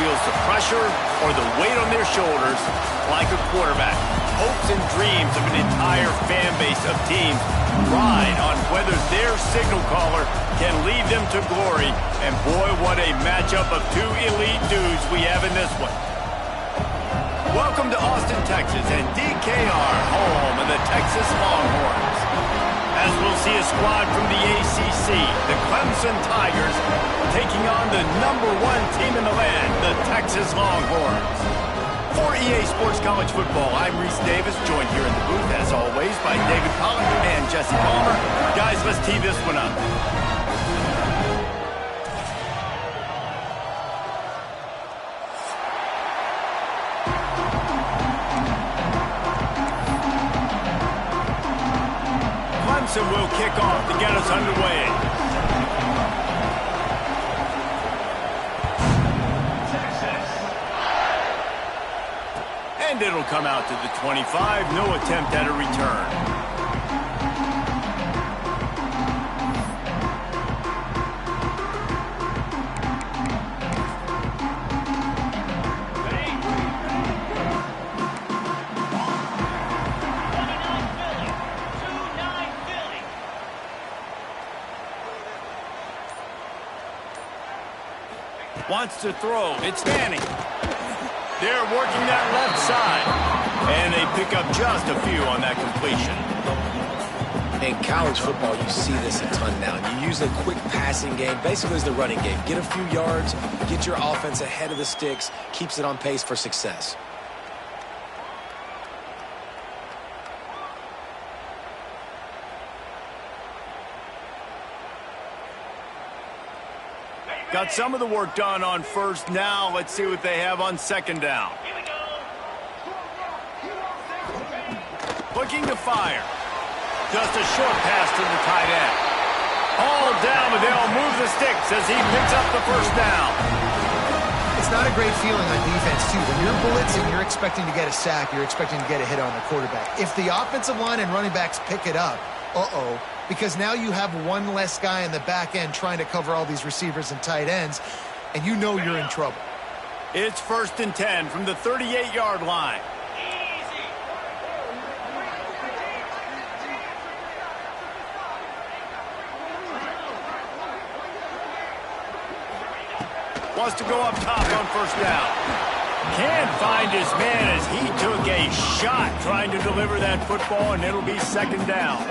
feels the pressure or the weight on their shoulders like a quarterback. Hopes and dreams of an entire fan base of teams ride on whether their signal caller can lead them to glory. And boy, what a matchup of two elite dudes we have in this one. Welcome to Austin, Texas, and DKR, home of the Texas Longhorns. As we'll see a squad from the ACC, the Clemson Tigers, taking on the #1 team in the land, the Texas Longhorns. For EA Sports College Football, I'm Reese Davis, joined here in the booth, as always, by David Pollack and Jesse Palmer. Guys, let's tee this one up. Clemson will kick off to get us underway. And it'll come out to the 25. No attempt at a return. Wants to throw. It's Manning. They're working that left side. And they pick up just a few on that completion. In college football, you see this a ton now. You use a quick passing game, basically as the running game. Get a few yards, get your offense ahead of the sticks, keeps it on pace for success. Got some of the work done on first. Now let's see what they have on second down. Looking to fire. Just a short pass to the tight end. All down, but they'll move the sticks as he picks up the first down. It's not a great feeling on defense, too. When you're blitzing, you're expecting to get a sack. You're expecting to get a hit on the quarterback. If the offensive line and running backs pick it up, because now you have one less guy in the back end trying to cover all these receivers and tight ends, and you know you're in trouble. It's 1st and 10 from the 38-yard line. Wants to go up top on first down. Can't find his man as he took a shot trying to deliver that football, and it'll be second down.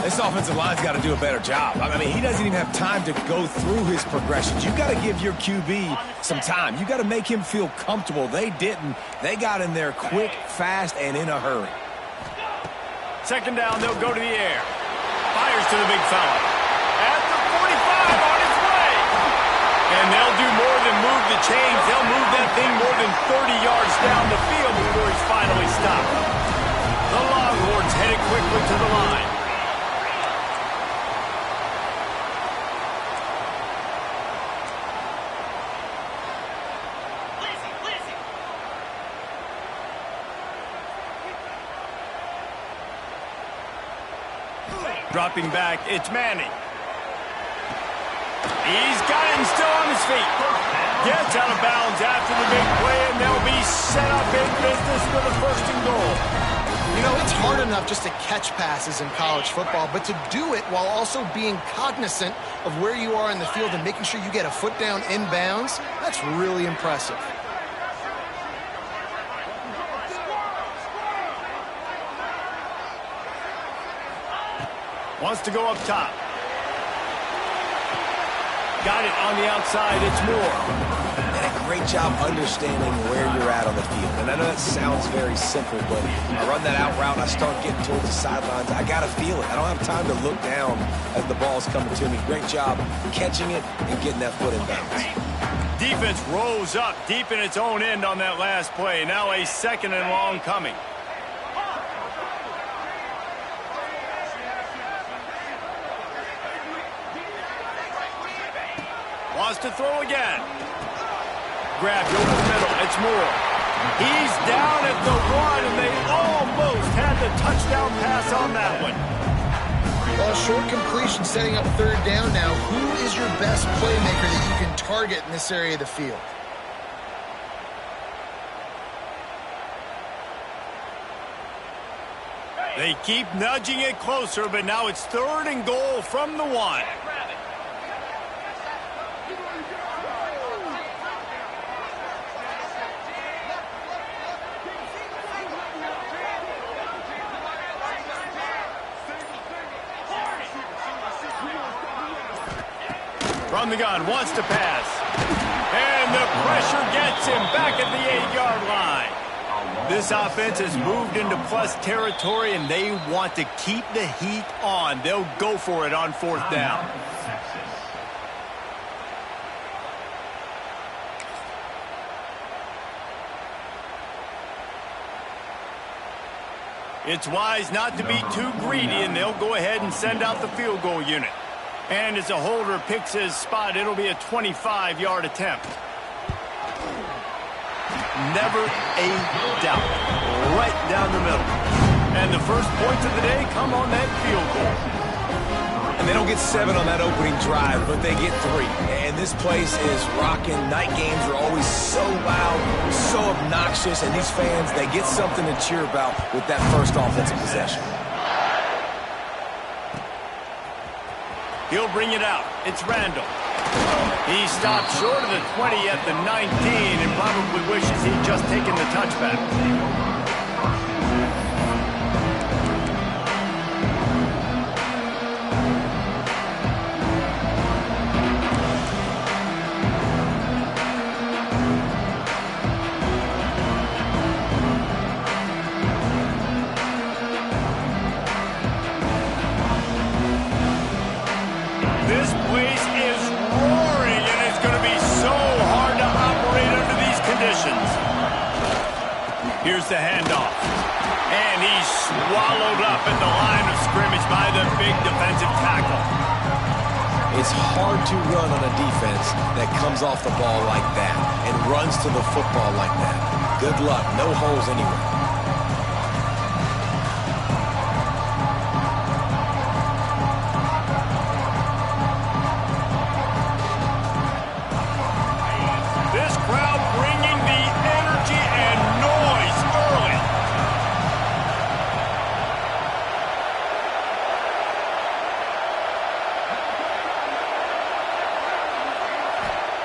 This offensive line's got to do a better job. I mean, he doesn't even have time to go through his progressions. You've got to give your QB some time. You've got to make him feel comfortable. They didn't. They got in there quick, fast, and in a hurry. Second down, they'll go to the air. Fires to the big fella. At the 45 on his way. And they'll do more than move the chains. They'll move that thing more than 30 yards down the field before he's finally stopped. The Longhorns headed quickly to the line. Dropping back, it's Manning. He's got him still on his feet. Gets out of bounds after the big play, and they'll be set up in business for the 1st and goal. You know, it's hard enough just to catch passes in college football, but to do it while also being cognizant of where you are in the field and making sure you get a foot down inbounds, that's really impressive. Wants to go up top. Got it on the outside. It's Moore. And a great job understanding where you're at on the field. And I know that sounds very simple, but I run that out route, I start getting towards the sidelines. I got to feel it. I don't have time to look down as the ball's coming to me. Great job catching it and getting that foot in bounds. Defense rose up deep in its own end on that last play. Now a 2nd and long coming. Wants to throw again. Grabbed over the middle. It's Moore. He's down at the 1, and they almost had the touchdown pass on that one. Well, short completion setting up 3rd down now. Who is your best playmaker that you can target in this area of the field? They keep nudging it closer, but now it's 3rd and goal from the 1. From the gun, wants to pass. And the pressure gets him back at the 8-yard line. This offense has moved into plus territory, and they want to keep the heat on. They'll go for it on 4th down. It's wise not to be too greedy, and they'll go ahead and send out the field goal unit. And as a holder picks his spot, it'll be a 25-yard attempt. Never a doubt. Right down the middle. And the first points of the day come on that field goal. And they don't get 7 on that opening drive, but they get 3. And this place is rocking. Night games are always so loud, so obnoxious, and these fans, they get something to cheer about with that first offensive possession. He'll bring it out. It's Randall. He stopped short of the 20 at the 19 and probably wishes he'd just taken the touchback. This place is roaring, and it's going to be so hard to operate under these conditions. Here's the handoff. And he's swallowed up at the line of scrimmage by the big defensive tackle. It's hard to run on a defense that comes off the ball like that and runs to the football like that. Good luck. No holes anywhere.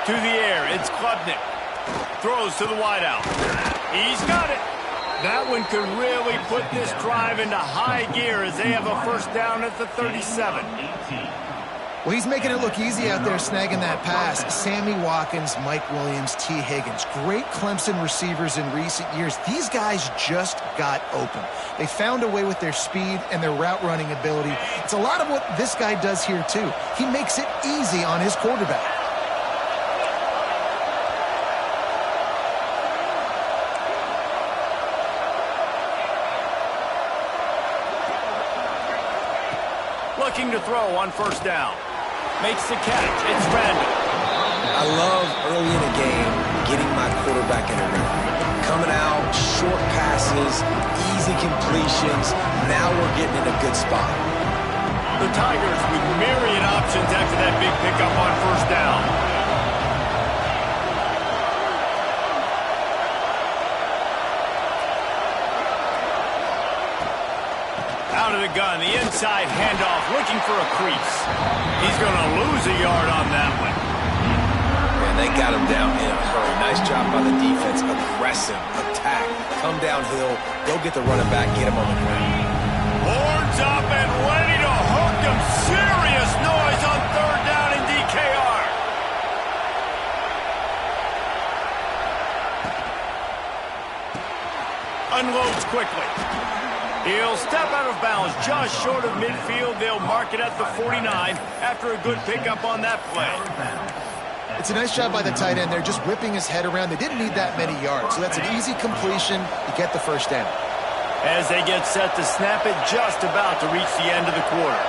To the air, it's Klubnik. Throws to the wideout. He's got it. That one could really put this drive into high gear as they have a first down at the 37. Well, he's making it look easy out there snagging that pass. Sammy Watkins, Mike Williams, T. Higgins. Great Clemson receivers in recent years. These guys just got open. They found a way with their speed and their route running ability. It's a lot of what this guy does here, too. He makes it easy on his quarterback. Looking to throw on first down. Makes the catch. It's Randall. I love early in a game getting my quarterback in a rhythm. Coming out, short passes, easy completions. Now we're getting in a good spot. The Tigers with myriad options after that big pickup on first down. Out of the gun, the inside handoff, looking for a crease. He's going to lose a yard on that one. And they got him down in a hurry. Nice job by the defense. Aggressive, attack, come downhill, go get the running back, get him on the ground. Horns up and ready to hook him. Serious noise on third down in DKR. Unloads quickly. He'll step out of bounds just short of midfield. They'll mark it at the 49 after a good pickup on that play. It's a nice job by the tight end there, just whipping his head around. They didn't need that many yards, so that's an easy completion. You get the first down. As they get set to snap it, just about to reach the end of the quarter.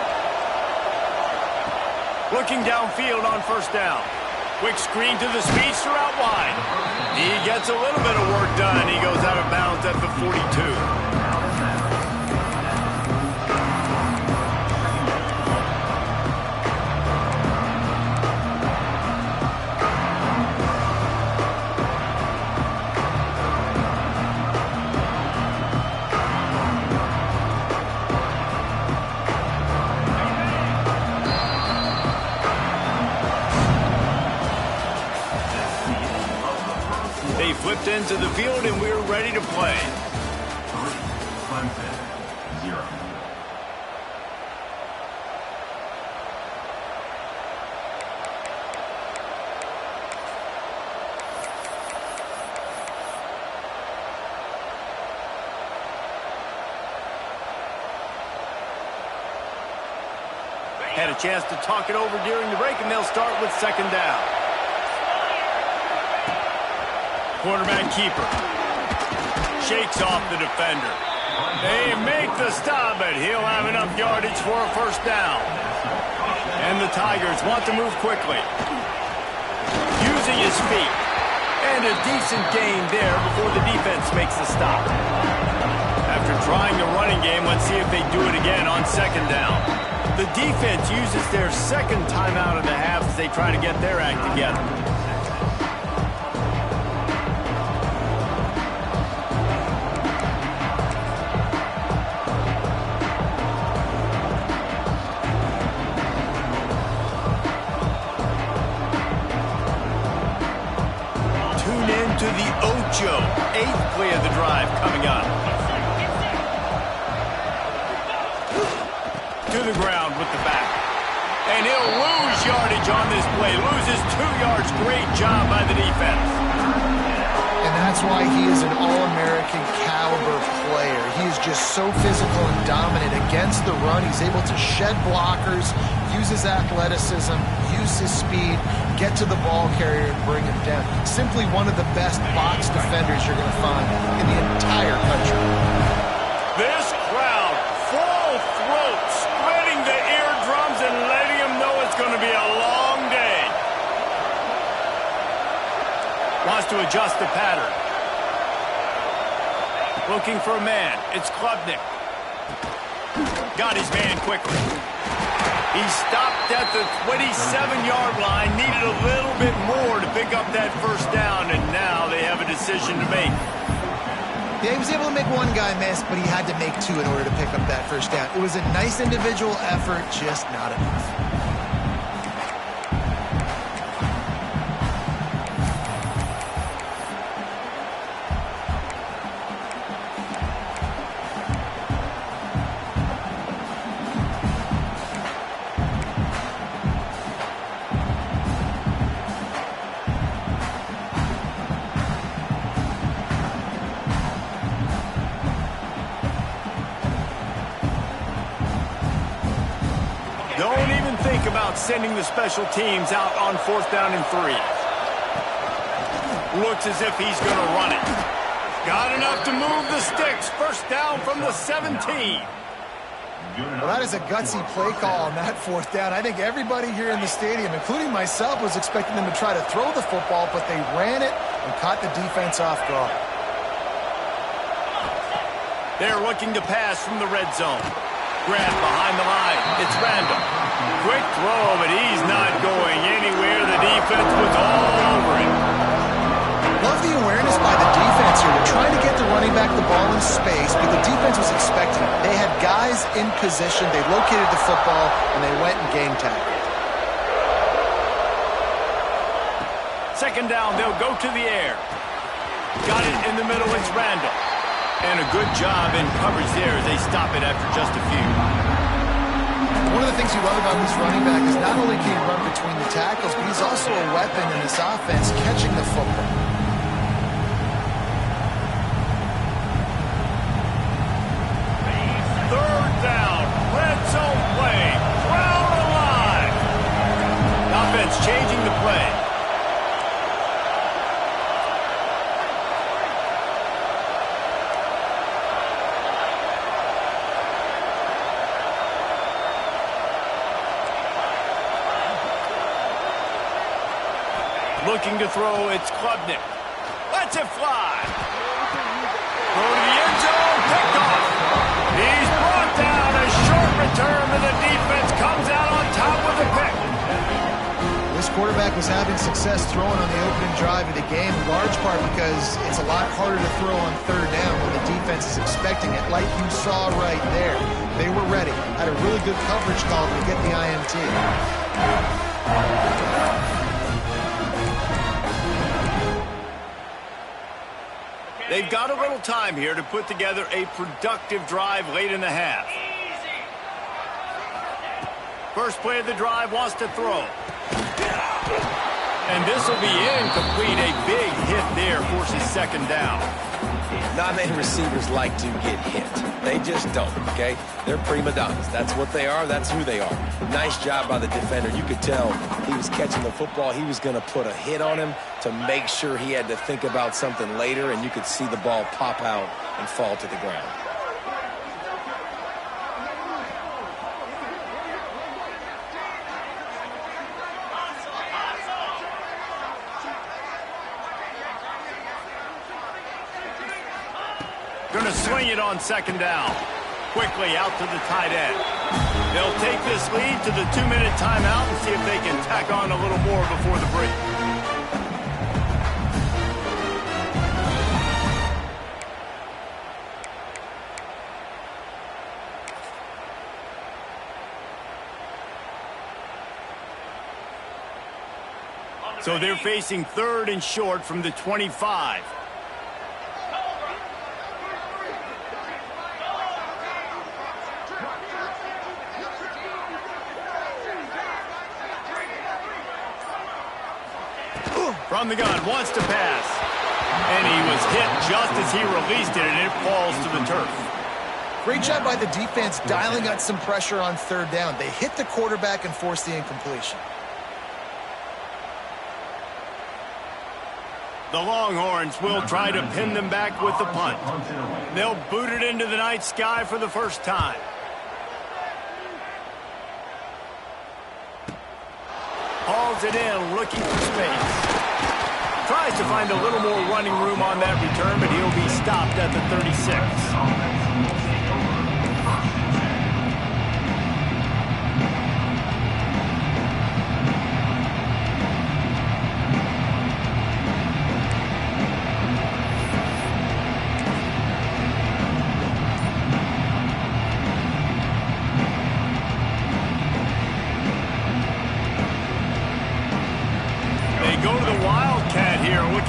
Looking downfield on first down. Quick screen to the speedster out wide. He gets a little bit of work done. He goes out of bounds at the 42. They flipped into the field, and we're ready to play. Clemson, 0. Had a chance to talk it over during the break, and they'll start with second down. Quarterback keeper. Shakes off the defender. They make the stop, but he'll have enough yardage for a first down. And the Tigers want to move quickly. Using his feet. And a decent gain there before the defense makes the stop. After trying the running game, let's see if they do it again on second down. The defense uses their second timeout of the half as they try to get their act together. Tune in to the Ocho, 8th play of the drive coming up. To the ground with the back. And he'll lose yardage on this play. Loses 2 yards. Great job by the defense. And that's why he is an All-American caliber player. He is just so physical and dominant against the run. He's able to shed blockers, use his athleticism, use his speed, get to the ball carrier and bring him down. Simply one of the best box defenders you're going to find in the entire country. This crowd, full throat, spreading the eardrums and letting them know it's going to be a long day. Wants to adjust the pattern. Looking for a man. It's Klubnik. Got his man quickly. He stopped at the 27-yard line, needed a little bit more to pick up that first down, and now they have a decision to make. Yeah, he was able to make one guy miss, but he had to make 2 in order to pick up that first down. It was a nice individual effort, just not enough. Don't even think about sending the special teams out on 4th down and 3. Looks as if he's going to run it. Got enough to move the sticks. First down from the 17. Well, that is a gutsy play call on that 4th down. I think everybody here in the stadium, including myself, was expecting them to try to throw the football, but they ran it and caught the defense off guard. They're looking to pass from the red zone. Grab behind the line. It's Randall. Quick throw, but he's not going anywhere. The defense was all over him. Love the awareness by the defense here. They're trying to get the running back the ball in space, but the defense was expecting it. They had guys in position. They located the football, and they went and game tackled. Second down, they'll go to the air. Got it in the middle. It's Randall. And a good job in coverage there as they stop it after just a few. One of the things you love about this running back is not only can he run between the tackles, but he's also a weapon in this offense catching the football. Third down, red zone play, crowd alive. Offense changing the play. Looking to throw, it's Klubnik. Lets it fly. Throw to the end zone, picked off. He's brought down. A short return, and the defense comes out on top with a pick. This quarterback was having success throwing on the opening drive of the game, in large part because it's a lot harder to throw on 3rd down when the defense is expecting it, like you saw right there. They were ready. Had a really good coverage call to get the INT. They've got a little time here to put together a productive drive late in the half. First play of the drive, wants to throw. And this will be incomplete. A big hit there forces second down. Not many receivers like to get hit. They just don't, okay? They're prima donnas. That's what they are. That's who they are. Nice job by the defender. You could tell he was catching the football. He was going to put a hit on him to make sure he had to think about something later, and you could see the ball pop out and fall to the ground. Going to swing it on second down. Quickly out to the tight end. They'll take this lead to the 2-minute timeout and see if they can tack on a little more before the break. So they're facing 3rd and short from the 25. From the gun, wants to pass. And he was hit just as he released it, and it falls to the turf. Great job by the defense dialing out some pressure on 3rd down. They hit the quarterback and forced the incompletion. The Longhorns will try to pin them back with the punt. They'll boot it into the night sky for the first time. Hauls it in, looking for space. Tries to find a little more running room on that return, but he'll be stopped at the 36.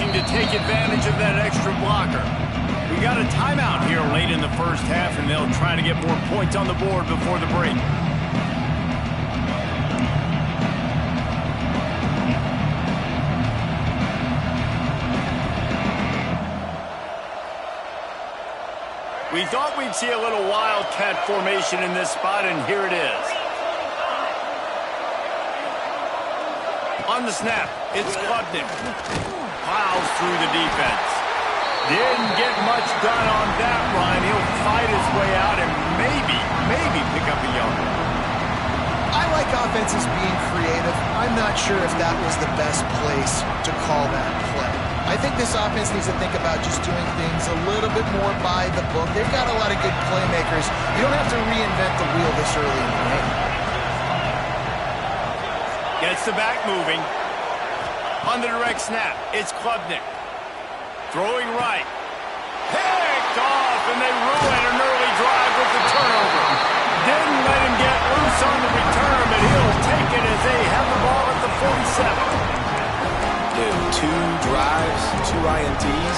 To take advantage of that extra blocker. We got a timeout here late in the first half, and they'll try to get more points on the board before the break. We thought we'd see a little wildcat formation in this spot, and here it is. On the snap, it's Klubnik. Plows through the defense. Didn't get much done on that run. He'll fight his way out and maybe pick up a yard. I like offenses being creative. I'm not sure if that was the best place to call that play. I think this offense needs to think about just doing things a little bit more by the book. They've got a lot of good playmakers. You don't have to reinvent the wheel this early in the game. Gets the back moving. On the direct snap, it's Klubnik. Throwing right. Picked off, and they ruin an early drive with the turnover. Didn't let him get loose on the return, but he'll take it as they have the ball at the 47. Dude, 2 drives, 2 INTs.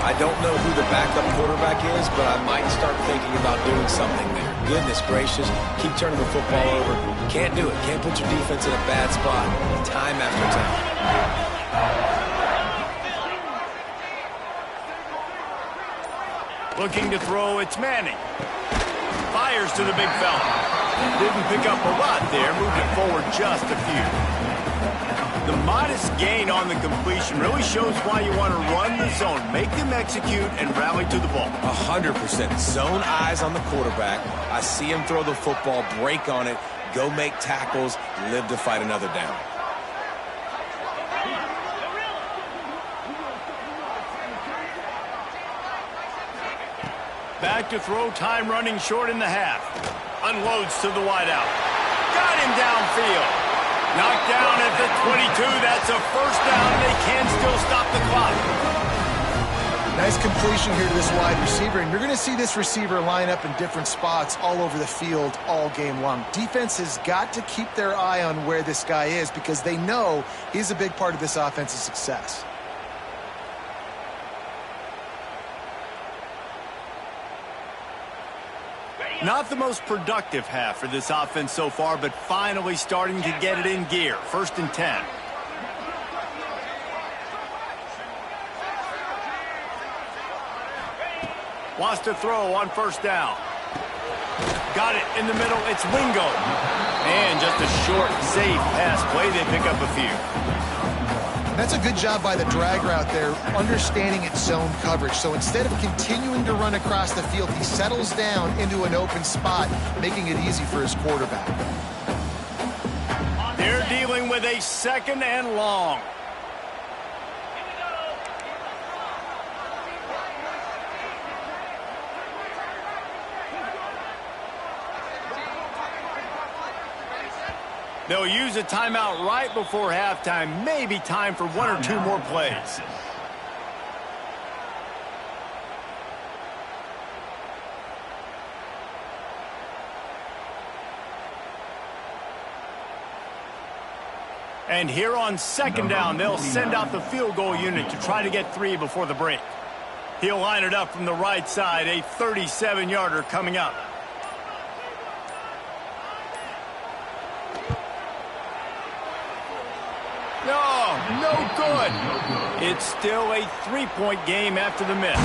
I don't know who the backup quarterback is, but I might start thinking about doing something there. Goodness gracious, keep turning the football over. Can't do it. Can't put your defense in a bad spot time after time. Looking to throw, it's Manning. Fires to the big fella. Didn't pick up a lot there, moved it forward just a few. The modest gain on the completion really shows why you want to run the zone. Make them execute and rally to the ball. 100%. Zone eyes on the quarterback. I see him throw the football, break on it, go make tackles, live to fight another down. Back to throw, time running short in the half. Unloads to the wideout. Got him downfield. Knocked down at the 22. That's a first down. They can still stop the clock. Nice completion here to this wide receiver, and you're going to see this receiver line up in different spots all over the field all game long. Defense has got to keep their eye on where this guy is because they know he's a big part of this offense's success. Not the most productive half for this offense so far, but finally starting to get it in gear. 1st and 10. Wants to throw on 1st down. Got it in the middle. It's Wingo. And just a short, safe pass play. They pick up a few. That's a good job by the drag route there, understanding its zone coverage. So instead of continuing to run across the field, he settles down into an open spot, making it easy for his quarterback. They're dealing with a 2nd and long. They'll use a timeout right before halftime. Maybe time for 1 or 2 more plays. And here on 2nd down, they'll send out the field goal unit to try to get 3 before the break. He'll line it up from the right side, a 37-yarder coming up. No good. It's still a 3-point game after the miss.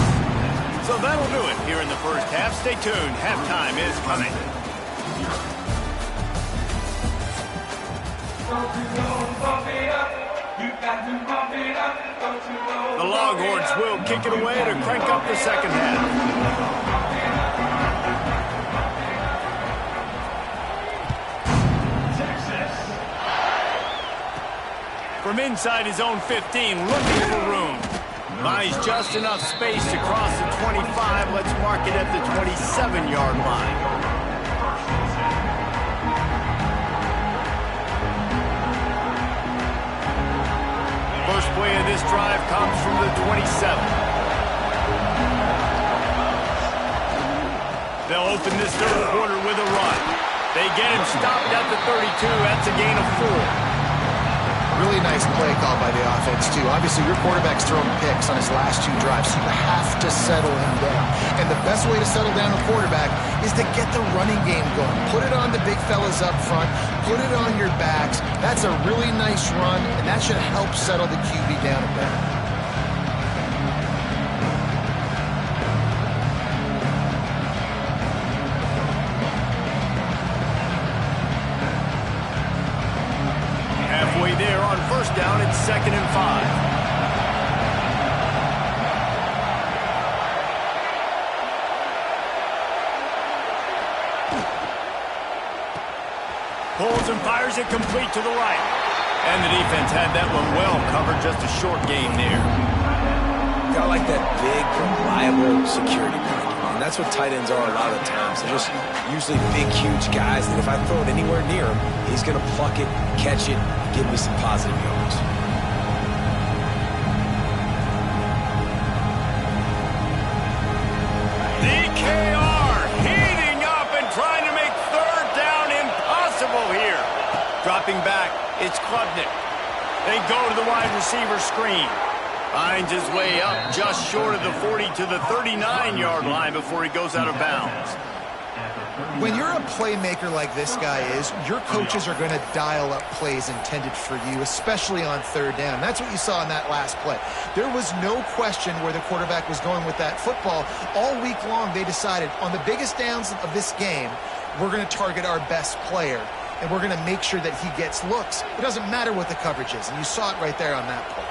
So that'll do it here in the first half. Stay tuned. Halftime is coming. The Longhorns will kick it away to crank up the second half. From inside his own 15, looking for room. Buys just enough space to cross the 25. Let's mark it at the 27-yard line. First play of this drive comes from the 27. They'll open this 3rd quarter with a run. They get him stopped at the 32. That's a gain of 4. Really nice play call by the offense, too. Obviously, your quarterback's throwing picks on his last 2 drives, so you have to settle him down. And the best way to settle down a quarterback is to get the running game going. Put it on the big fellas up front. Put it on your backs. That's a really nice run, and that should help settle the QB down a bit. There on 1st down, it's 2nd and 5. Pulls and fires it complete to the right. And the defense had that one well covered. Just a short game there. Got like that big, reliable security blanket. And that's what tight ends are a lot of the times. They're just usually big, huge guys that if I throw it anywhere near him, he's going to pluck it, catch it, give me some positive yards. DKR heating up and trying to make 3rd down impossible here. Dropping back, it's Klubnik. They go to the wide receiver screen. Finds his way up just short of the 40 to the 39-yard line before he goes out of bounds. When you're a playmaker like this guy is, your coaches are going to dial up plays intended for you, especially on 3rd down. That's what you saw in that last play. There was no question where the quarterback was going with that football. All week long, they decided on the biggest downs of this game, we're going to target our best player, and we're going to make sure that he gets looks. It doesn't matter what the coverage is, and you saw it right there on that play.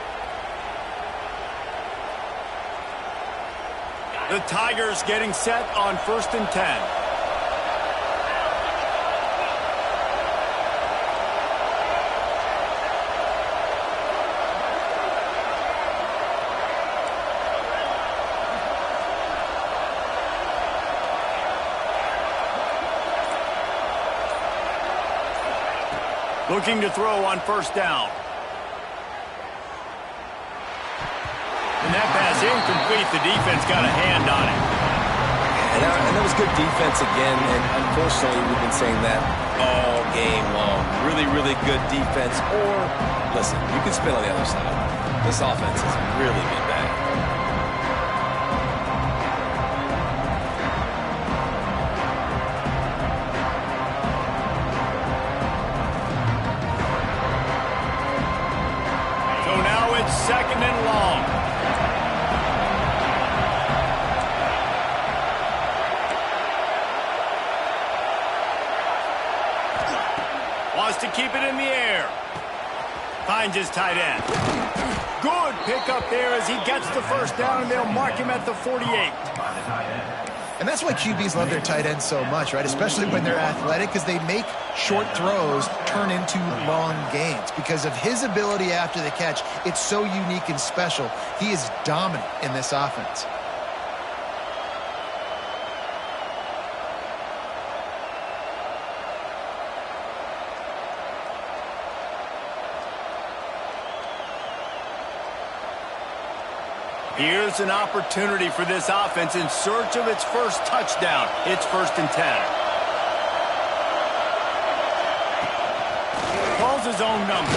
The Tigers getting set on 1st and 10. Looking to throw on 1st down. And that pass incomplete. The defense got a hand on it. And that was good defense again. And unfortunately, we've been saying that all game long. Really, really good defense. Or, listen, you can spin on the other side. This offense has really been bad. keep it in the air. Finds his tight end. Good pickup there as he gets the first down, and they'll mark him at the 48. And that's why QBs love their tight ends so much, right? Especially when they're athletic, because they make short throws turn into long gains. Because of his ability after the catch, it's so unique and special. He is dominant in this offense. Here's an opportunity for this offense in search of its first touchdown. It's 1st and 10. Calls his own number.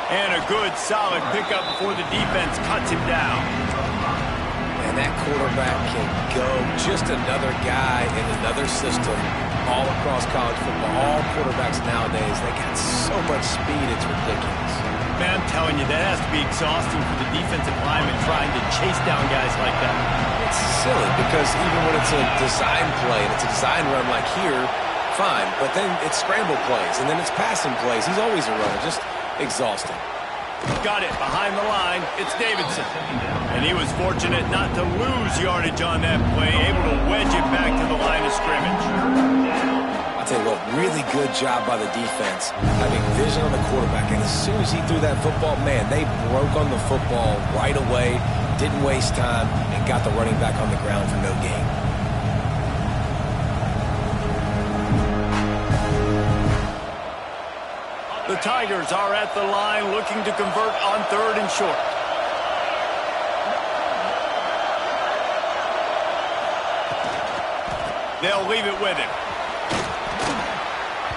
And a good, solid pickup before the defense cuts him down. And that quarterback can go. Just another guy in another system all across college football. All quarterbacks nowadays, they got so much speed, it's ridiculous. Man, I'm telling you, that has to be exhausting for the defensive lineman trying to chase down guys like that. It's silly because even when it's a design play and it's a design run like here, fine. But then it's scramble plays and then it's passing plays. He's always a runner. Just exhausting. Got it behind the line. It's Davidson. And he was fortunate not to lose yardage on that play, able to wedge it back to the line of scrimmage. I'll tell you what, really good job by the defense, having vision on the quarterback, and as soon as he threw that football, man, they broke on the football right away, didn't waste time, and got the running back on the ground for no gain. The Tigers are at the line looking to convert on 3rd and short. They'll leave it with him.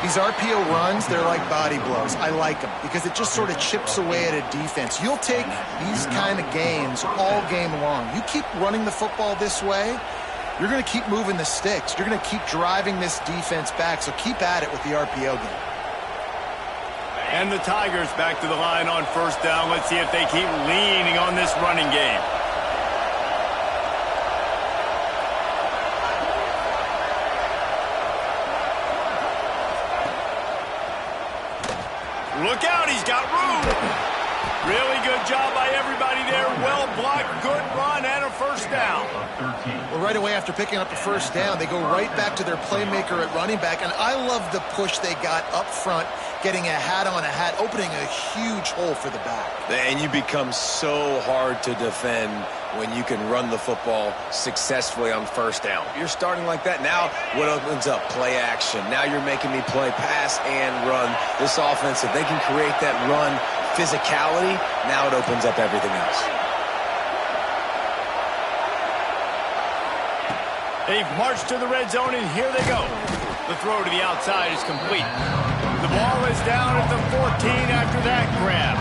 These RPO runs, they're like body blows. I like them because it just sort of chips away at a defense. You'll take these kind of games all game long. You keep running the football this way, you're going to keep moving the sticks. You're going to keep driving this defense back, so keep at it with the RPO game. And the Tigers back to the line on 1st down. Let's see if they keep leaning on this running game. Look out, he's got room. Really good job by everybody there. Well blocked, good run, and a 1st down. Well, right away after picking up the 1st down, they go right back to their playmaker at running back. And I love the push they got up front, getting a hat on a hat, opening a huge hole for the back. And you become so hard to defend when you can run the football successfully on 1st down. You're starting like that. Now what opens up? Play action. Now you're making me play pass and run. This offense, if they can create that run physicality, now it opens up everything else. They've marched to the red zone, and here they go. The throw to the outside is complete. The ball is down at the 14 after that grab.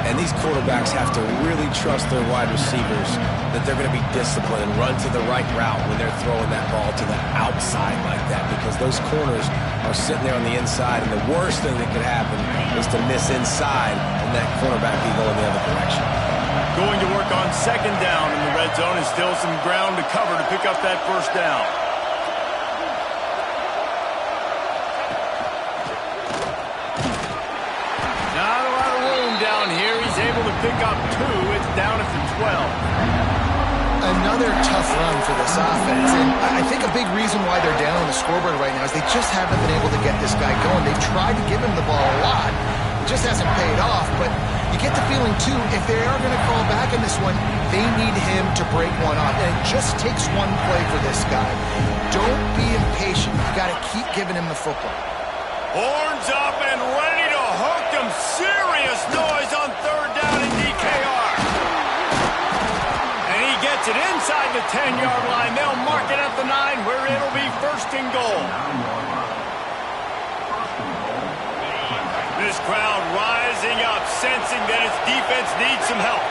And these quarterbacks have to really trust their wide receivers that they're going to be disciplined and run to the right route when they're throwing that ball to the outside like that, because those corners are sitting there on the inside, and the worst thing that could happen is to miss inside and that cornerback be going the other direction. Going to work on 2nd down in the red zone, and still some ground to cover to pick up that 1st down. Down here, he's able to pick up 2. It's down at the 12. Another tough run for this offense, and I think a big reason why they're down on the scoreboard right now is they just haven't been able to get this guy going. They've tried to give him the ball a lot. It just hasn't paid off, but you get the feeling, too, if they are going to crawl back in this one, they need him to break one off, and it just takes one play for this guy. Don't be impatient. You got to keep giving him the football. Horns up and ready to hook him. Serious noise on 3rd down in DKR. And he gets it inside the 10-yard line. They'll mark it at the 9 where it'll be 1st and goal. This crowd rising up, sensing that its defense needs some help.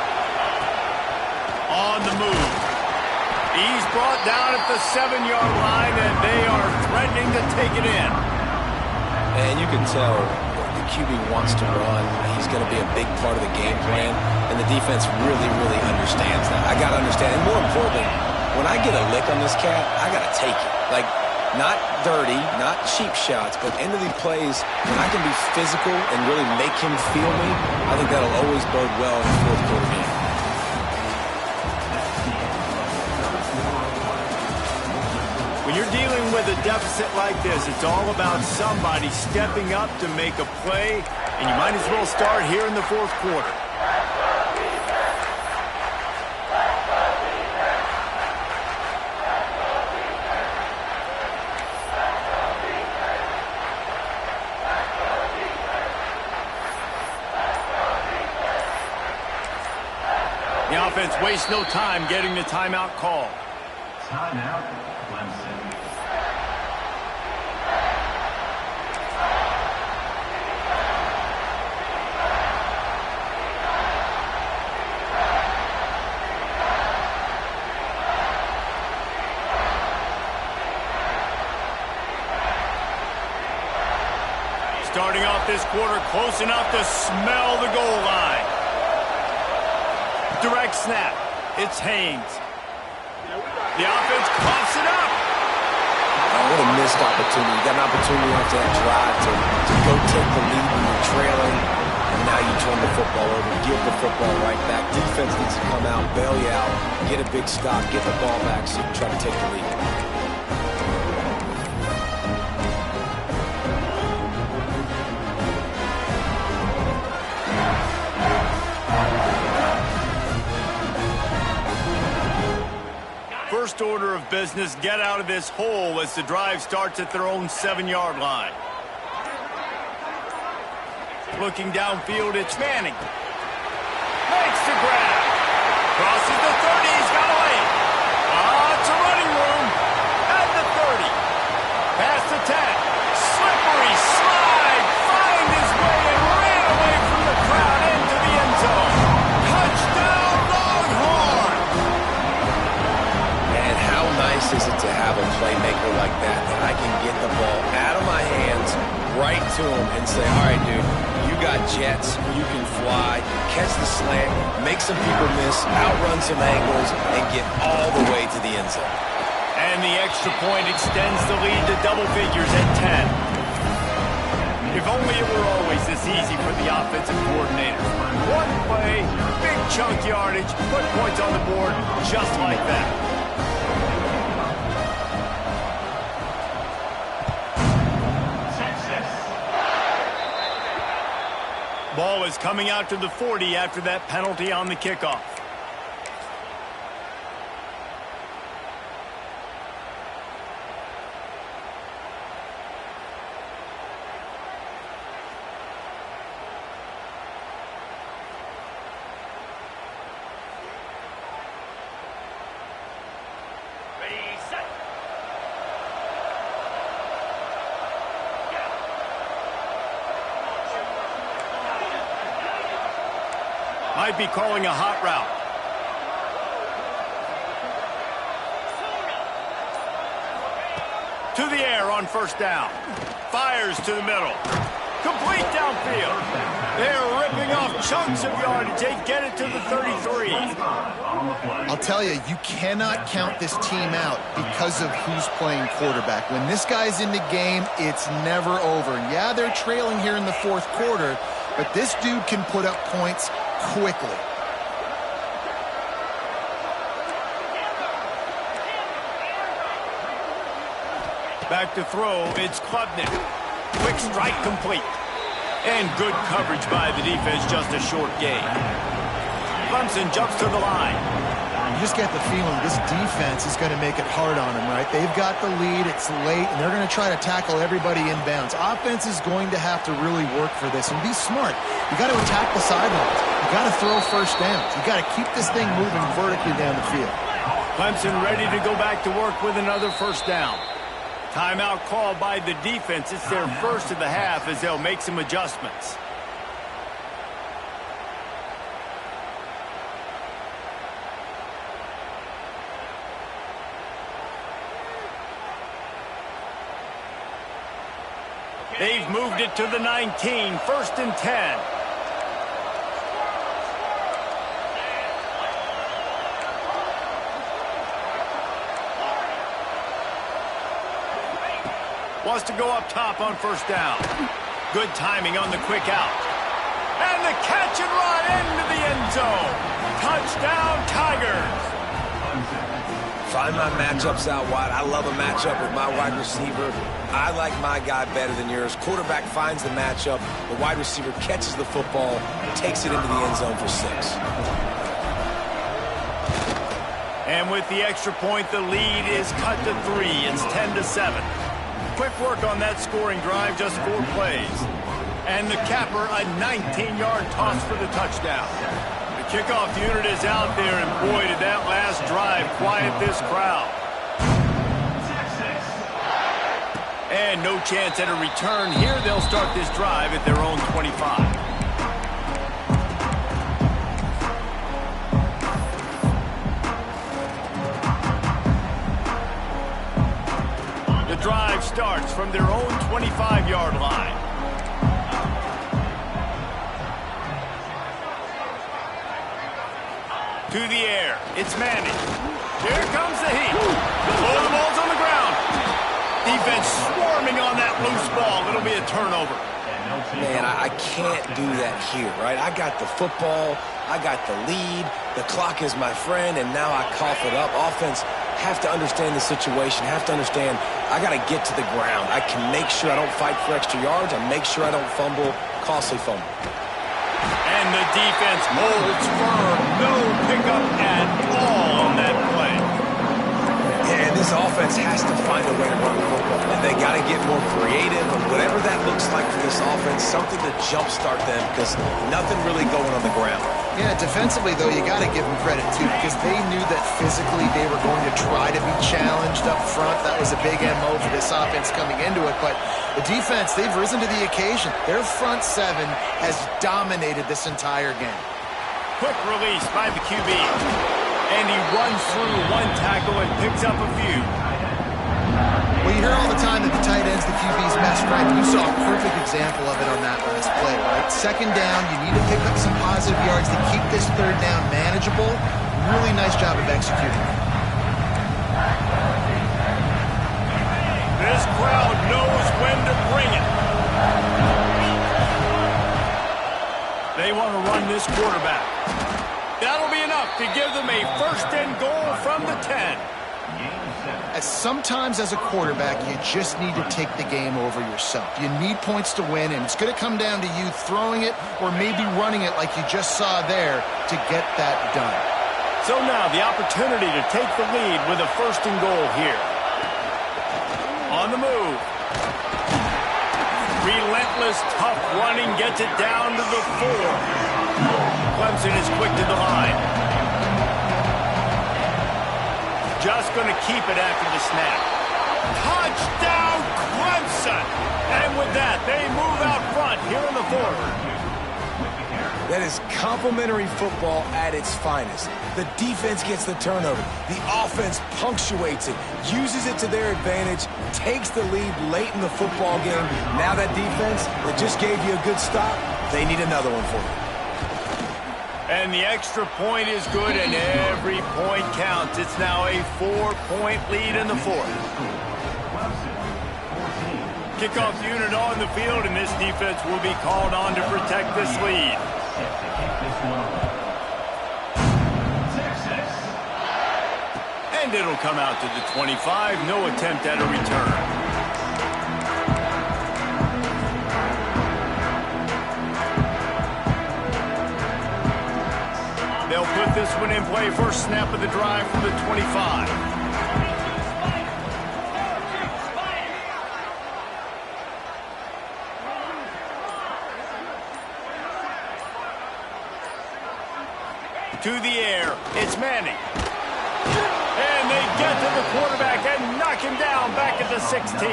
On the move. He's brought down at the 7-yard line, and they are threatening to take it in. And you can tell the QB wants to run. He's going to be a big part of the game plan, and the defense really, really understands that. I got to understand, and more importantly, when I get a lick on this cat, I got to take it. Like, Not dirty, not cheap shots, but into the plays when I can be physical and really make him feel me, I think that'll always bode well in the fourth quarter game. When you're dealing with a deficit like this, it's all about somebody stepping up to make a play, and you might as well start here in the fourth quarter. The offense wastes no time getting the timeout call. Timeout, Clemson. Starting off this quarter close enough to smell the goal line. Direct snap. It's Haynes. The offense coughs it up. Oh, what a missed opportunity. You got an opportunity after that drive to go take the lead when you're trailing, and now you turn the football over, give the football right back. Defense needs to come out, bail you out, get a big stop, get the ball back so you can try to take the lead. First order of business, get out of this hole as the drive starts at their own 7-yard line. Looking downfield, it's Manning. Makes the grab. Crosses the 30, he's got away. It's a running room. At the 30. Past the 10. Slippery slide. Find his way and ran away from the crowd into the end zone. Touchdown, Longhorn! And how nice is it to have a playmaker like that I can get the ball out of my hands, right to him, and say, all right, dude, you got jets, you can fly, catch the slant, make some people miss, outrun some angles, and get all the way to the end zone. And the extra point extends the lead to double figures at 10. If only it were always this easy for the offensive coordinator. One play, big chunk yardage, put points on the board just like that. Ball is coming out to the 40 after that penalty on the kickoff. Might be calling a hot route. To the air on first down. Fires to the middle. Complete downfield. They're ripping off chunks of yardage. They get it to the 33. I'll tell you, you cannot count this team out because of who's playing quarterback. When this guy's in the game, it's never over. And yeah, they're trailing here in the fourth quarter, but this dude can put up points quickly. Back to throw, it's Klubnik. Quick strike complete. And good coverage by the defense, just a short gain. Clemson jumps to the line. You just get the feeling this defense is going to make it hard on them, right? They've got the lead, it's late, and they're going to try to tackle everybody inbounds. Offense is going to have to really work for this and be smart. You got to attack the sidelines. You got to throw first downs. You got to keep this thing moving vertically down the field. Clemson ready to go back to work with another first down. Timeout called by the defense. It's their first of the half as they'll make some adjustments. They've moved it to the 19, first and 10. Wants to go up top on first down. Good timing on the quick out. And the catch and run into the end zone. Touchdown, Tigers. Find my matchups out wide. I love a matchup with my wide receiver. I like my guy better than yours. Quarterback finds the matchup. The wide receiver catches the football, takes it into the end zone for 6. And with the extra point, the lead is cut to 3. It's 10-7. Quick work on that scoring drive, just 4 plays. And the capper, a 19-yard toss for the touchdown. The kickoff unit is out there, and boy, did that last drive quiet this crowd. And no chance at a return here. They'll start this drive at their own 25. Drive starts from their own 25-yard line. To the air. It's Manning. Here comes the heat. Oh, the ball's on the ground. Defense swarming on that loose ball. It'll be a turnover. Man, I can't do that here, right? I got the football. I got the lead. The clock is my friend, and now I cough it up. Offense have to understand the situation, have to understand I got to get to the ground. I can make sure I don't fight for extra yards. I make sure I don't fumble, costly fumble. And the defense holds firm. No pickup at all on that play. And this offense has to find a way to run the football. And they got to get more creative, and whatever that looks like for this offense, something to jumpstart them because nothing really going on the ground. Yeah, defensively, though, you got to give them credit, too, because they knew that physically they were going to try to be challenged up front. That was a big MO for this offense coming into it. But the defense, they've risen to the occasion. Their front 7 has dominated this entire game. Quick release by the QB. And he runs through one tackle and picks up a few. Well, you hear all the time that the tight end's the QB's best friend. You saw a perfect example of it on that last play, right? Second down, you need to pick up some positive yards to keep this third down manageable. Really nice job of executing. This crowd knows when to bring it. They want to run this quarterback. That'll be enough to give them a first and goal from the 10. Sometimes as a quarterback, you just need to take the game over yourself. You need points to win, and it's going to come down to you throwing it or maybe running it like you just saw there to get that done. So now the opportunity to take the lead with a first and goal here. On the move. Relentless, tough running gets it down to the 4. Clemson is quick to the line. Just going to keep it after the snap. Touchdown, Clemson! And with that, they move out front here in the 4th. That is complimentary football at its finest. The defense gets the turnover. The offense punctuates it, uses it to their advantage, takes the lead late in the football game. Now that defense that just gave you a good stop, they need another one for you. And the extra point is good, and every point counts. It's now a 4-point lead in the 4th. Kickoff unit on the field, and this defense will be called on to protect this lead. And it'll come out to the 25. No attempt at a return. They'll put this one in play. First snap of the drive from the 25. To the air. It's Manning. And they get to the quarterback and knock him down back at the 16.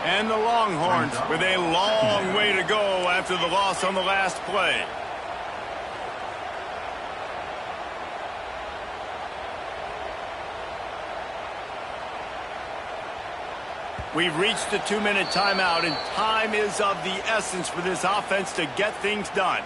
And the Longhorns with a long way to go after the loss on the last play. We've reached the 2-minute timeout, and time is of the essence for this offense to get things done.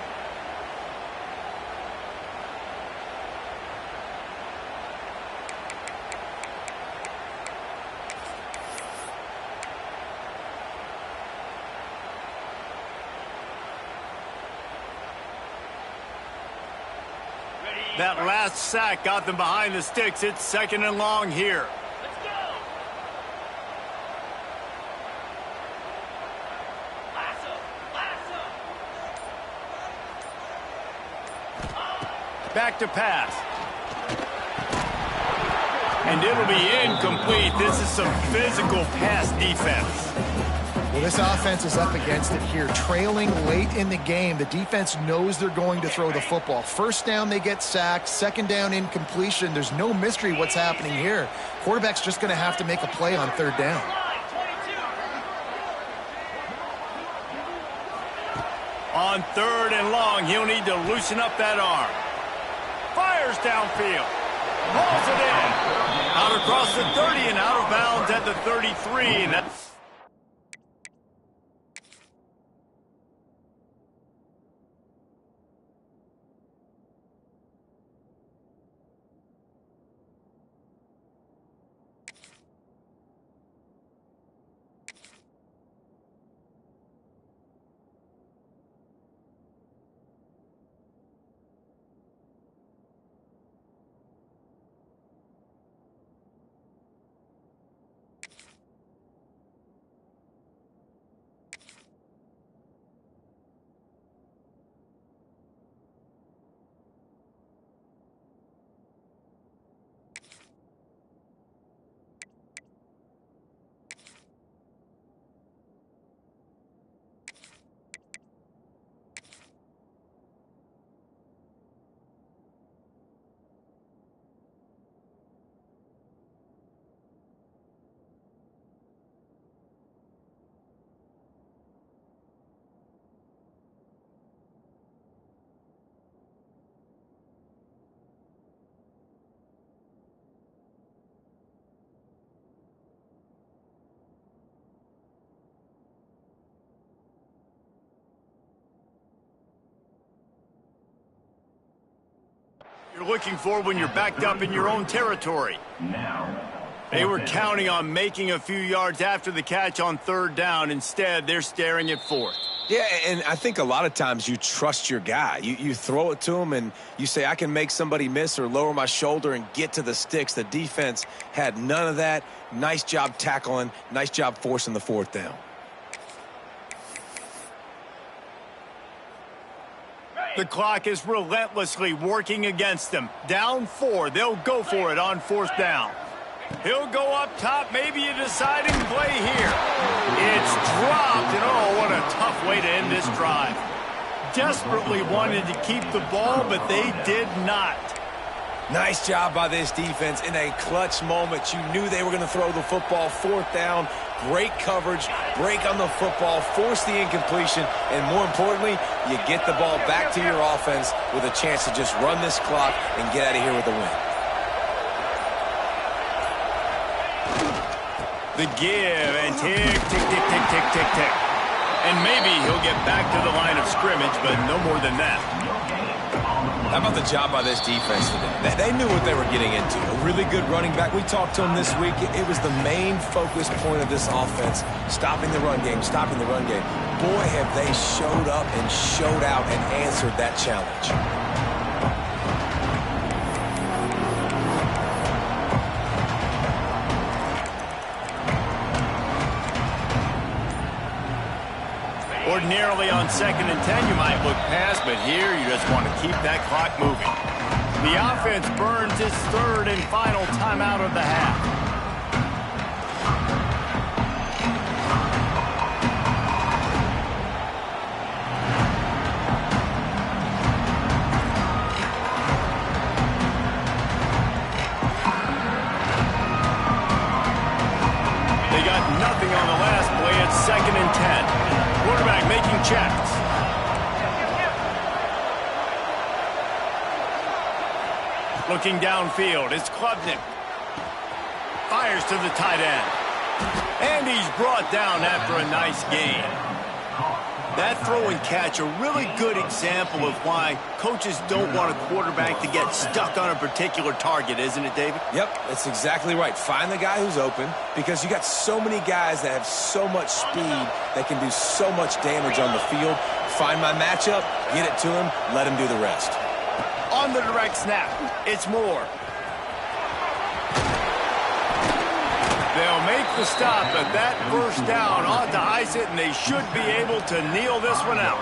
That last sack got them behind the sticks. It's 2nd and long here. Back to pass. And it'll be incomplete. This is some physical pass defense. Well, this offense is up against it here. Trailing late in the game, the defense knows they're going to throw the football. First down, they get sacked. Second down, incompletion. There's no mystery what's happening here. Quarterback's just going to have to make a play on 3rd down. On 3rd and long, he'll need to loosen up that arm. Fires downfield. Hauls it in. Out across the 30 and out of bounds at the 33. And that's... you're looking for when you're backed up in your own territory. They were counting on making a few yards after the catch on 3rd down. Instead, they're staring at 4th. Yeah, and I think a lot of times you trust your guy. You throw it to him and you say, I can make somebody miss or lower my shoulder and get to the sticks. The defense had none of that. Nice job tackling. Nice job forcing the 4th down. The clock is relentlessly working against them. Down 4. They'll go for it on 4th down. He'll go up top, maybe a deciding play here. It's dropped, and oh, what a tough way to end this drive. Desperately wanted to keep the ball, but they did not. Nice job by this defense in a clutch moment. You knew they were going to throw the football. 4th down, great coverage, break on the football, force the incompletion, and more importantly, you get the ball back to your offense with a chance to just run this clock and get out of here with a win. The give and tick, tick, tick, tick, tick, tick, tick. And maybe he'll get back to the line of scrimmage, but no more than that. How about the job by this defense today? They knew what they were getting into. A really good running back. We talked to him this week. It was the main focus point of this offense, stopping the run game, stopping the run game. Boy, have they showed up and showed out and answered that challenge. Ordinarily on 2nd and 10, you might look past, but here you just want to keep that clock moving. The offense burns its 3rd and final timeout of the half. They got nothing on the last play. It's 2nd and 10. Quarterback making checks. Looking downfield, it's Klubnik. Fires to the tight end. And he's brought down after a nice gain. That throw and catch, a really good example of why coaches don't want a quarterback to get stuck on a particular target, isn't it, David? Yep, that's exactly right. Find the guy who's open, because you got so many guys that have so much speed that can do so much damage on the field. Find my matchup, get it to him, let him do the rest. On On the direct snap, it's Moore. They'll make the stop, but that first down ought to ice it, and they should be able to kneel this one out.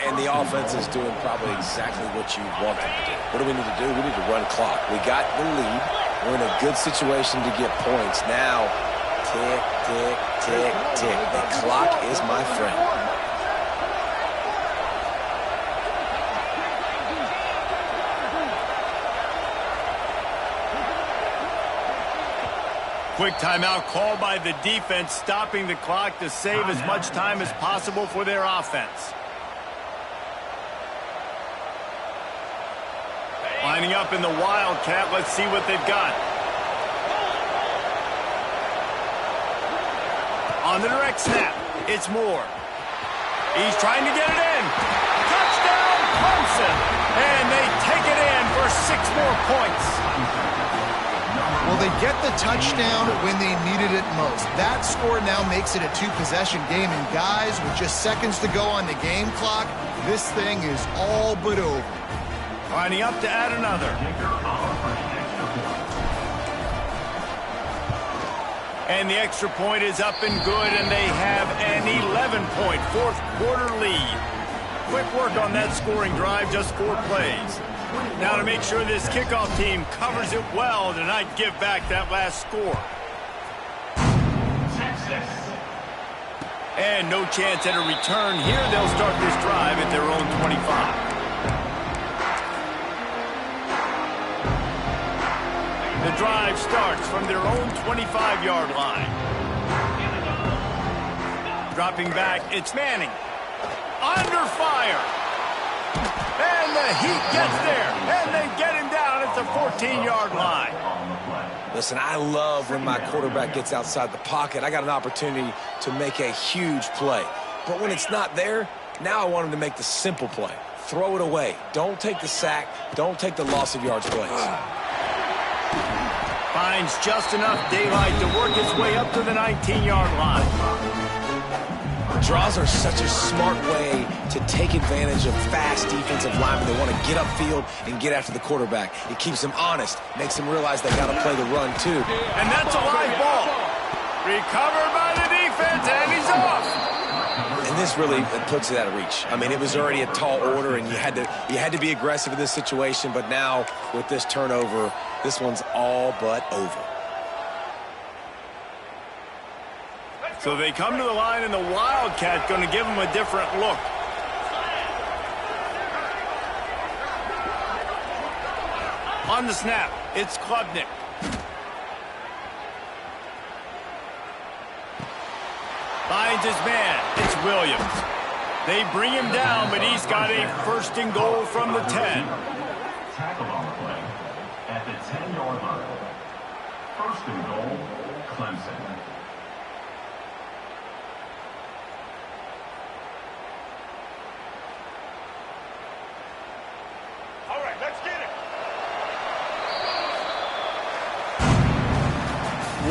And the offense is doing probably exactly what you want them to do. What do we need to do? We need to run clock. We got the lead. We're in a good situation to get points. Now, tick, tick, tick, tick. The clock is my friend. Quick timeout called by the defense, stopping the clock to save as much time as possible for their offense. Lining up in the Wildcat, let's see what they've got. On the direct snap, it's Moore. He's trying to get it in. Touchdown, Clemson! And they take it in for 6 more points. Well, they get the touchdown when they needed it most. That score now makes it a 2-possession game. And guys, with just seconds to go on the game clock, this thing is all but over. Lining up to add another. And the extra point is up and good, and they have an 11-point fourth-quarter lead. Quick work on that scoring drive, just 4 plays. Now to make sure this kickoff team covers it well to not give back that last score. And no chance at a return here. They'll start this drive at their own 25. The drive starts from their own 25-yard line. Dropping back, it's Manning. Under fire. And the Heat gets there. And they get him down at the 14-yard line. Listen, I love when my quarterback gets outside the pocket. I got an opportunity to make a huge play. But when it's not there, now I want him to make the simple play. Throw it away. Don't take the sack. Don't take the loss of yards plays. Finds just enough daylight to work his way up to the 19-yard line. Draws are such a smart way to take advantage of fast defensive linemen. They want to get upfield and get after the quarterback. It keeps them honest, makes them realize they got to play the run too. And that's a live ball. Recovered by the defense, and he's off. And this really puts it out of reach. I mean, it was already a tall order, and you had to be aggressive in this situation. But now with this turnover, this one's all but over. So they come to the line, and the Wildcat going to give them a different look. On the snap, it's Klubnik. Finds his man, it's Williams. They bring him down, but he's got a 1st and goal from the 10. Tackle on the play at the 10-yard line. 1st and goal, Clemson. All right, let's get it.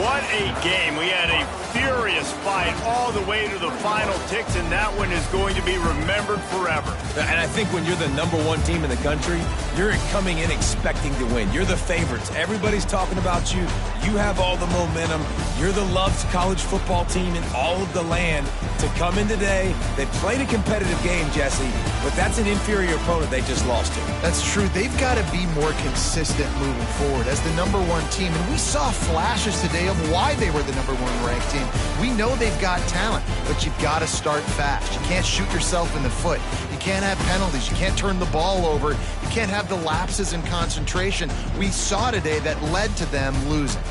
What a game. We had a furious fight all the way to the final ticks, and that one is going to be remembered forever. And I think when you're the #1 team in the country, you're coming in expecting to win. You're the favorites. Everybody's talking about you. You have all the momentum. You're the loved college football team in all of the land. To come in today, they played a competitive game, Jesse, but that's an inferior opponent they just lost to. That's true. They've got to be more consistent moving forward as the #1 team. And we saw flashes today of why they were the #1 ranked team. We know they've got talent, but you've got to start fast. You can't shoot yourself in the foot. You can't have penalties. You can't turn the ball over. You can't have the lapses in concentration we saw today that led to them losing.